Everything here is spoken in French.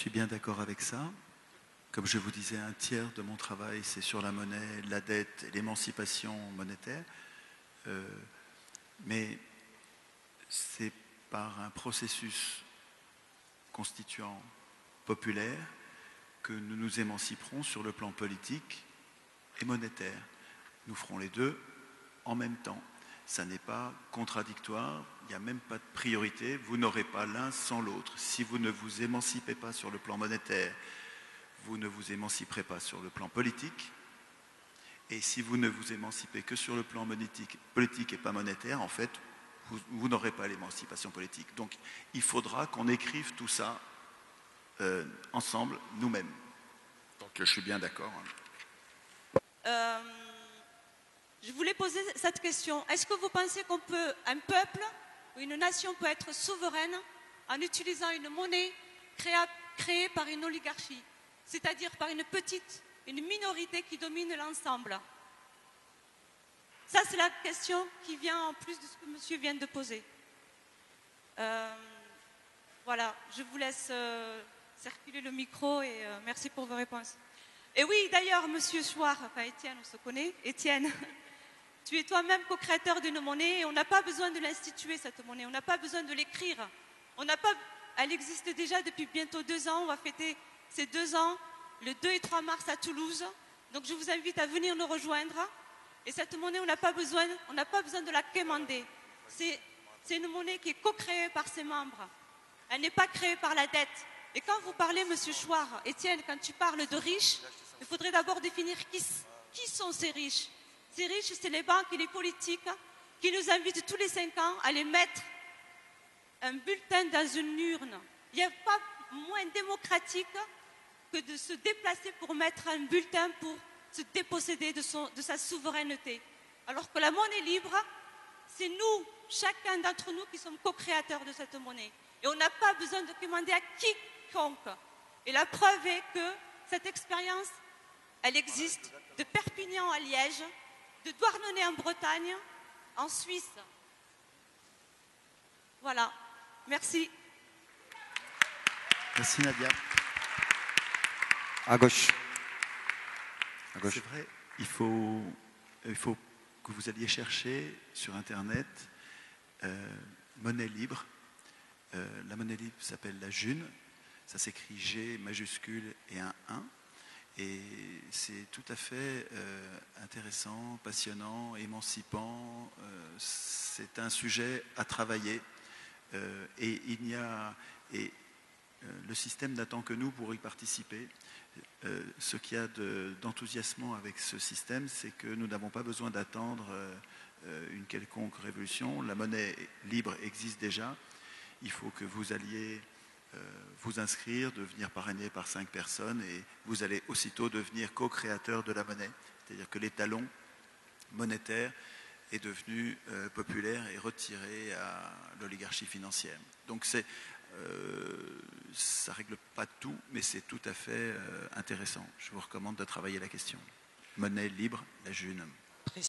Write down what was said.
suis bien d'accord avec ça. Comme je vous disais, un tiers de mon travail, c'est sur la monnaie, la dette et l'émancipation monétaire. Mais c'est par un processus constituant populaire que nous nous émanciperons sur le plan politique et monétaire. Nous ferons les deux en même temps. Ça n'est pas contradictoire, il n'y a même pas de priorité, vous n'aurez pas l'un sans l'autre. Si vous ne vous émancipez pas sur le plan monétaire, vous ne vous émanciperez pas sur le plan politique. Et si vous ne vous émancipez que sur le plan politique et pas monétaire, en fait, vous n'aurez pas l'émancipation politique. Donc il faudra qu'on écrive tout ça ensemble, nous-mêmes. Donc je suis bien d'accord. Je voulais poser cette question. Est-ce que vous pensez un peuple ou une nation peut être souveraine en utilisant une monnaie créée par une oligarchie, c'est-à-dire par une minorité qui domine l'ensemble? Ça, c'est la question qui vient en plus de ce que monsieur vient de poser. Voilà, je vous laisse circuler le micro et merci pour vos réponses. Et oui, d'ailleurs, monsieur Chouard, enfin Étienne, on se connaît, Étienne, tu es toi-même co-créateur d'une monnaie et on n'a pas besoin de l'instituer, cette monnaie, on n'a pas besoin de l'écrire. Elle existe déjà depuis bientôt 2 ans, on va fêter ces 2 ans, le 2 et 3 mars à Toulouse. Donc je vous invite à venir nous rejoindre. Et cette monnaie, on n'a pas besoin de la quémander. C'est une monnaie qui est co-créée par ses membres. Elle n'est pas créée par la dette. Et quand vous parlez, monsieur Chouard, Étienne, quand tu parles de riches, il faudrait d'abord définir qui sont ces riches. Ces riches, c'est les banques et les politiques qui nous invitent tous les 5 ans à aller mettre un bulletin dans une urne. Il n'y a pas moins démocratique que de se déplacer pour mettre un bulletin pour se déposséder de sa souveraineté. Alors que la monnaie libre, c'est nous, chacun d'entre nous, qui sommes co-créateurs de cette monnaie. Et on n'a pas besoin de demander à quiconque. Et la preuve est que cette expérience, elle existe de Perpignan à Liège, de Douarnenez en Bretagne, en Suisse. Voilà. Merci. Merci Nadia. À gauche. C'est vrai, il faut que vous alliez chercher sur Internet monnaie libre. La monnaie libre s'appelle la June. Ça s'écrit G majuscule et un 1. Et c'est tout à fait intéressant, passionnant, émancipant. C'est un sujet à travailler. Le système n'attend que nous pour y participer. Ce qu'il y a d'enthousiasmant avec ce système, c'est que nous n'avons pas besoin d'attendre une quelconque révolution. La monnaie libre existe déjà. Il faut que vous alliez vous inscrire, devenir parrainé par 5 personnes et vous allez aussitôt devenir co-créateur de la monnaie. C'est-à-dire que l'étalon monétaire est devenu populaire et retiré à l'oligarchie financière. Donc ça ne règle pas tout, mais c'est tout à fait intéressant. Je vous recommande de travailler la question. Monnaie libre, la June.